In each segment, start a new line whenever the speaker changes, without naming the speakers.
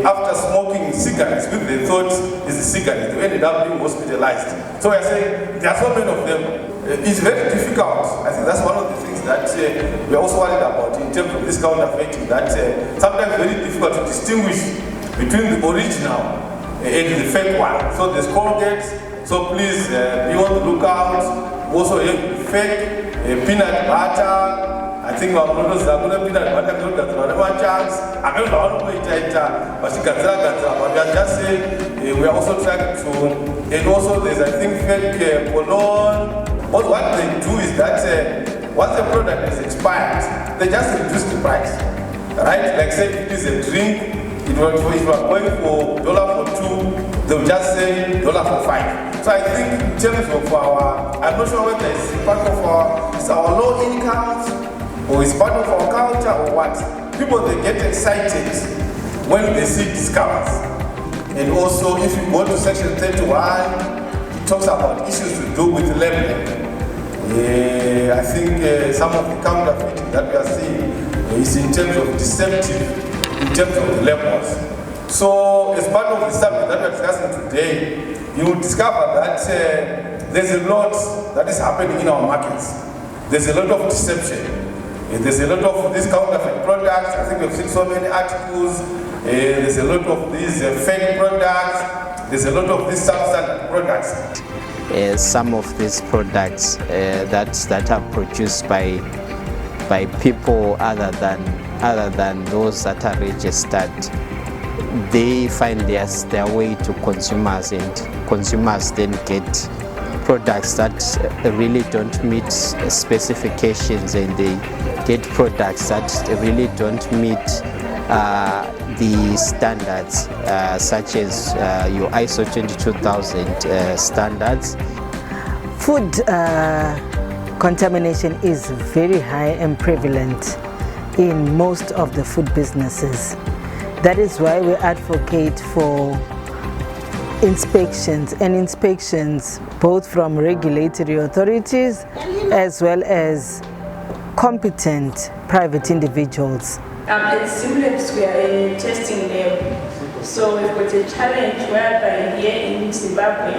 after smoking cigarettes, which they thought is a cigarette, they ended up being hospitalized. So I say there are so many of them. It's very difficult. I think that's one of the things that we are also worried about in terms of this counterfeiting, that sometimes very difficult to distinguish between the original and the fake one. So there's Colgate, so please be on the lookout. Also have fake peanut butter. I think our models are going to peanut butter, whatever chance. I don't know how to it, but we are just saying we are also trying to, and also there's I think fake polon. But what they do is that once the product is expired, they just reduce the price, right? Like say if it is a drink, if you are going for $1 for 2, they'll just say $1 for 5. So I think in terms of our, I'm not sure whether it's part of it's our low incomes or it's part of our culture or what. People, they get excited when they see discounts. And also if you go to section 31, it talks about issues to do with labeling. I think some of the counterfeiting that we are seeing is in terms of deceptive, in terms of the labels. So as part of the subject that we are discussing today, you will discover that there's a lot that is happening in our markets. There's a lot of deception. There's a lot of these counterfeit products. I think we've seen so many articles. There's a lot of these fake products. There's a lot of these substandard products.
Some of these products that are produced by people other than those that are registered, they find their way to consumers, and consumers then get products that really don't meet specifications, and they get products that really don't meet the standards, such as your ISO 22000 standards.
Food contamination is very high and prevalent in most of the food businesses. That is why we advocate for inspections both from regulatory authorities as well as competent private individuals.
At Zimbabwe, we are a testing lab, so we've got a challenge whereby here in Zimbabwe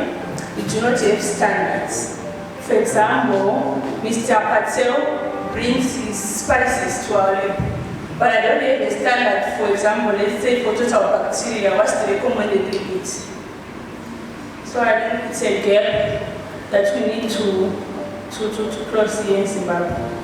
we do not have standards. For example, Mr. Patel brings his spices to our lab, but I don't have a standard. For example, let's say for total bacteria, what's the recommended limit? So I think it's a gap that we need to close here in Zimbabwe.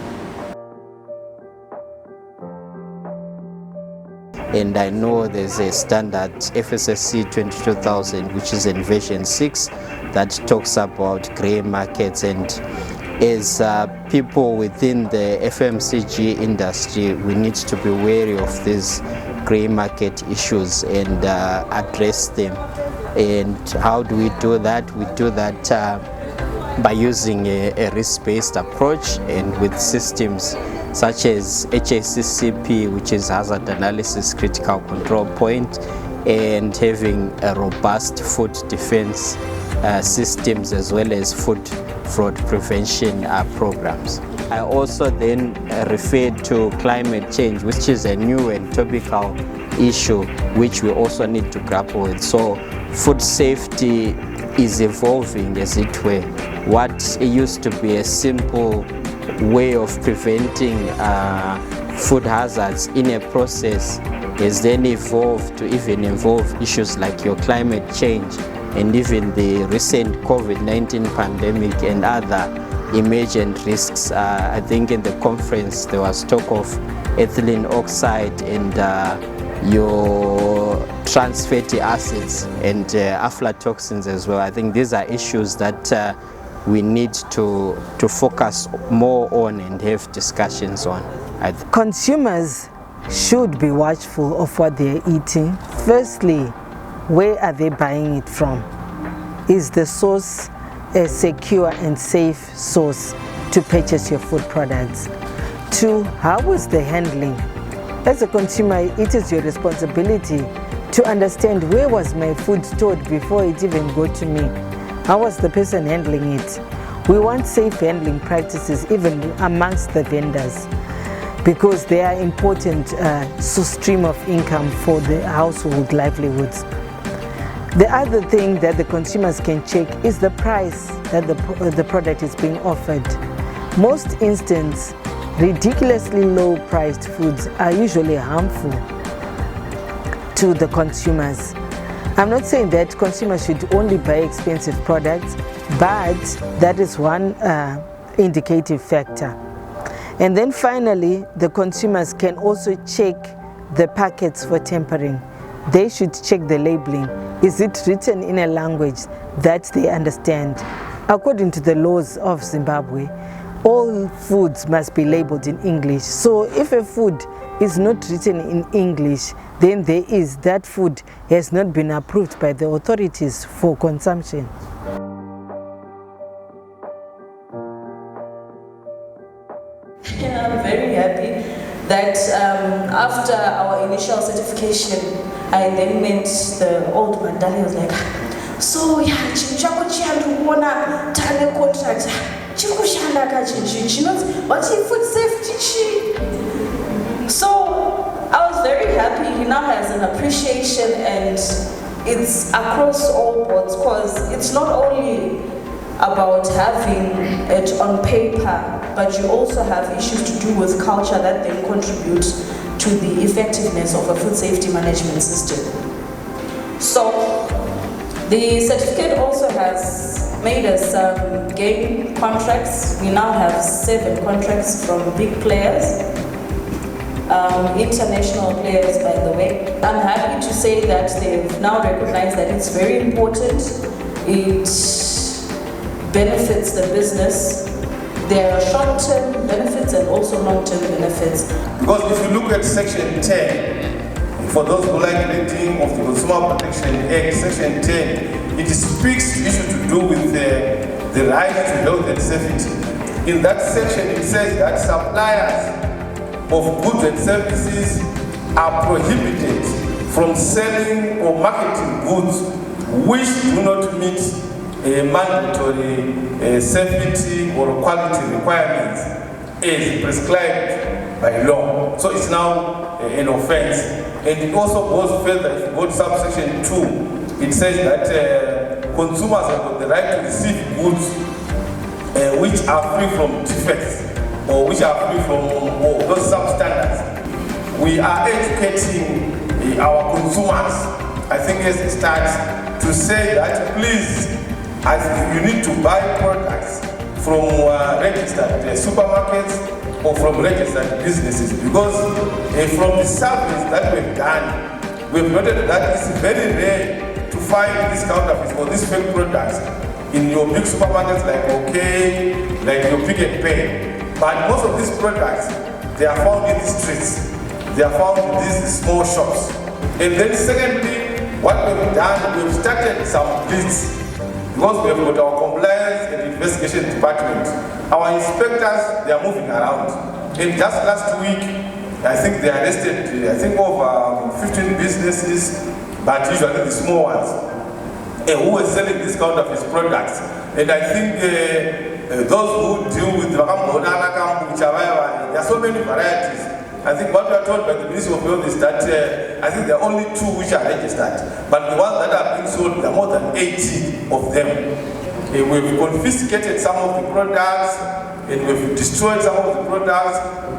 And I know there's a standard FSSC 22000, which is in version 6, that talks about grey markets. And as people within the FMCG industry, we need to be wary of these grey market issues and address them. And how do we do that? We do that by using a risk-based approach and with systems such as HACCP, which is Hazard Analysis Critical Control Point, and having a robust food defense systems as well as food fraud prevention programs. I also then referred to climate change, which is a new and topical issue which we also need to grapple with. So food safety is evolving, as it were. What used to be a simple way of preventing food hazards in a process has then evolved to even involve issues like your climate change and even the recent COVID-19 pandemic and other emergent risks. I think in the conference there was talk of ethylene oxide and your trans fatty acids and aflatoxins as well. I think these are issues that we need to focus more on and have discussions on.
Consumers should be watchful of what they're eating. Firstly, where are they buying it from? Is the source a secure and safe source to purchase your food products? 2, how is the handling? As a consumer, it is your responsibility to understand where was my food stored before it even got to me. How was the person handling it? We want safe handling practices even amongst the vendors. because they are important stream of income for the household livelihoods. The other thing that the consumers can check is the price that the product is being offered. Most instances, ridiculously low priced foods are usually harmful to the consumers. I'm not saying that consumers should only buy expensive products, but that is one indicative factor. And then finally, the consumers can also check the packets for tampering. They should check the labeling. Is it written in a language that they understand? According to the laws of Zimbabwe, all foods must be labeled in English. So if a food is not written in English, then that food has not been approved by the authorities for consumption.
I'm very happy that after our initial certification, I then met the old man. He was like, so yeah, contract. What's your food safety? So I was very happy. He now has an appreciation, and it's across all boards, because it's not only about having it on paper, but you also have issues to do with culture that then contribute to the effectiveness of a food safety management system. So the certificate also has made us gain contracts. We now have 7 contracts from big players, international players, by the way. I'm happy to say that they've now recognized that it's very important. It benefits the business. There are short-term benefits and also long-term benefits.
Because if you look at Section 10, for those who like reading of the Consumer Protection Act, Section 10, it speaks to issues to do with the right to health and safety. In that section, it says that suppliers of goods and services are prohibited from selling or marketing goods which do not meet mandatory safety or quality requirements as prescribed by law. So it's now an offense. And it also goes further. If you go to subsection 2, it says that consumers have got the right to receive goods which are free from defects or which are free from those substandards. We are educating our consumers, I think, as it starts, to say that please, you need to buy products from registered supermarkets or from registered businesses, because from the surveys that we've done, we've noted that it's very rare to find these counterfeits or these fake products in your big supermarkets like like your Pick and Pay. But most of these products, they are found in the streets. They are found in these small shops. And then secondly, what we've done, we've started some lists, because we have got our compliance and investigation department. Our inspectors, they are moving around. And just last week, I think they arrested, over 15 businesses, but usually the small ones, who were selling these counterfeit products. And I think those who deal with there are so many varieties. I think what we are told by the Ministry of Health is that I think there are only 2 which are registered, but the ones that are being sold, there are more than 80 of them. We've confiscated some of the products, and we've destroyed some of the products,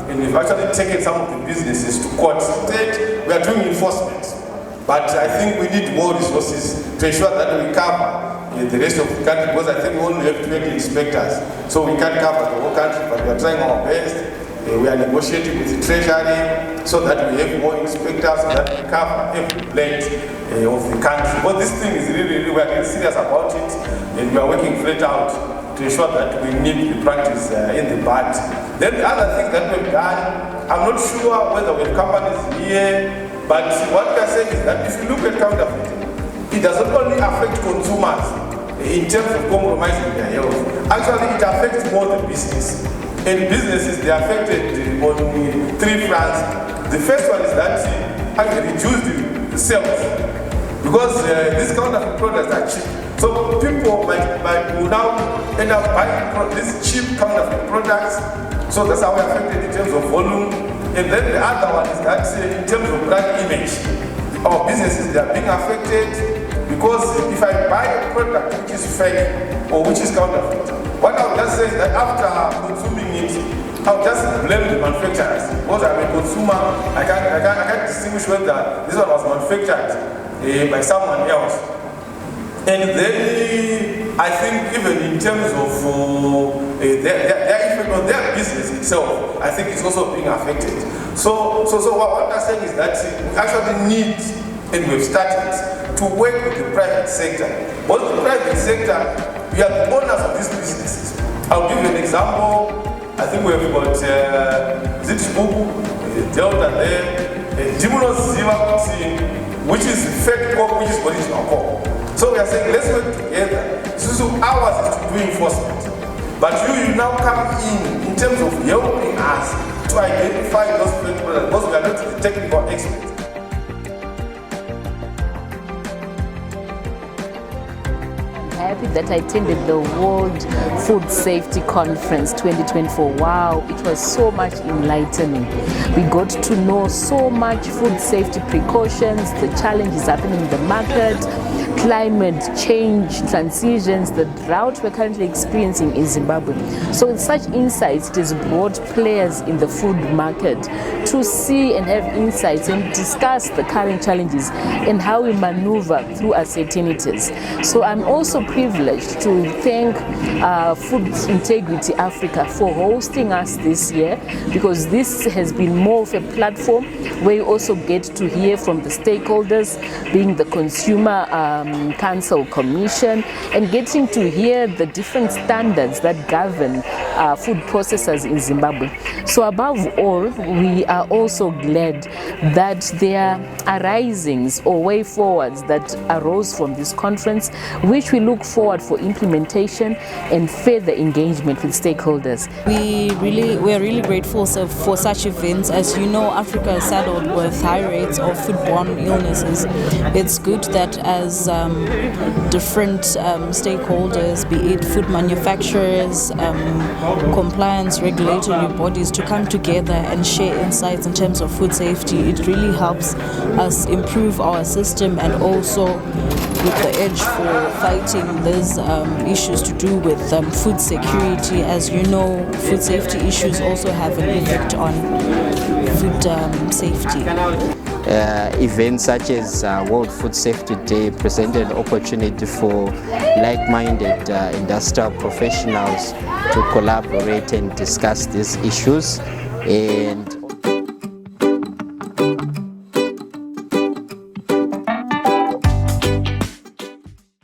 and we've actually taken some of the businesses to court. Instead, we are doing enforcement, but I think we need more resources to ensure that we cover the rest of the country, because I think we only have 20 inspectors, so we can't cover the whole country, but we are trying our best. We are negotiating with the Treasury so that we have more inspectors, so that we cover every blade of the country. But this thing is really, we are really serious about it, and we are working flat out to ensure that we nip the practice in the bud. Then the other thing that we've done, I'm not sure whether we have companies here, but what we are saying is that if you look at counterfeiting, it does not only affect consumers in terms of compromising their health. Actually, it affects more the business. And businesses, they are affected on 3 fronts. The first one is that actually reduce the sales, because these counterfeit products are cheap. So people will now end up buying these cheap counterfeit products. So that's how we're affected in terms of volume. And then the other one is that in terms of brand image, our businesses, they are being affected because if I buy a product which is fake or which is counterfeit, what I would just say is that after consuming it, I'll just blame the manufacturers. Because I'm a consumer, I can't distinguish whether this one was manufactured by someone else. And then I think even in terms of their effect on their business itself, I think it's also being affected. So what I'm saying is that we actually need, and we've started, to work with the private sector. But the private sector, we are the owners of these businesses. I'll give you an example. I think we've got Zimbabwe, Delta there, Zimbabwe, which is fake coke, which is original coke. So we are saying, let's work together. So ours is to do enforcement. But you now come in terms of helping us to identify those fake products, because we are not the technical experts.
Happy that I attended the World Food Safety Conference 2024. Wow, it was so much enlightening. We got to know so much food safety precautions, the challenges happening in the market, climate change, transitions, the drought we're currently experiencing in Zimbabwe. So with such insights, it has brought players in the food market to see and have insights and discuss the current challenges and how we maneuver through uncertainties. So I'm also privileged to thank Food Integrity Africa for hosting us this year, because this has been more of a platform where you also get to hear from the stakeholders, being the Consumer Council Commission, and getting to hear the different standards that govern food processors in Zimbabwe. So above all, we are also glad that there are risings or way forwards that arose from this conference, which we look forward for implementation and further engagement with stakeholders.
We are really grateful for such events. As you know, Africa is saddled with high rates of foodborne illnesses. It's good that as different stakeholders, be it food manufacturers, compliance regulatory bodies, to come together and share insights in terms of food safety. It really helps us improve our system, and also with the edge for fighting these issues to do with food security. As you know, food safety issues also have an effect on food safety.
Events such as World Food Safety Day present an opportunity for like-minded industrial professionals to collaborate and discuss these issues, and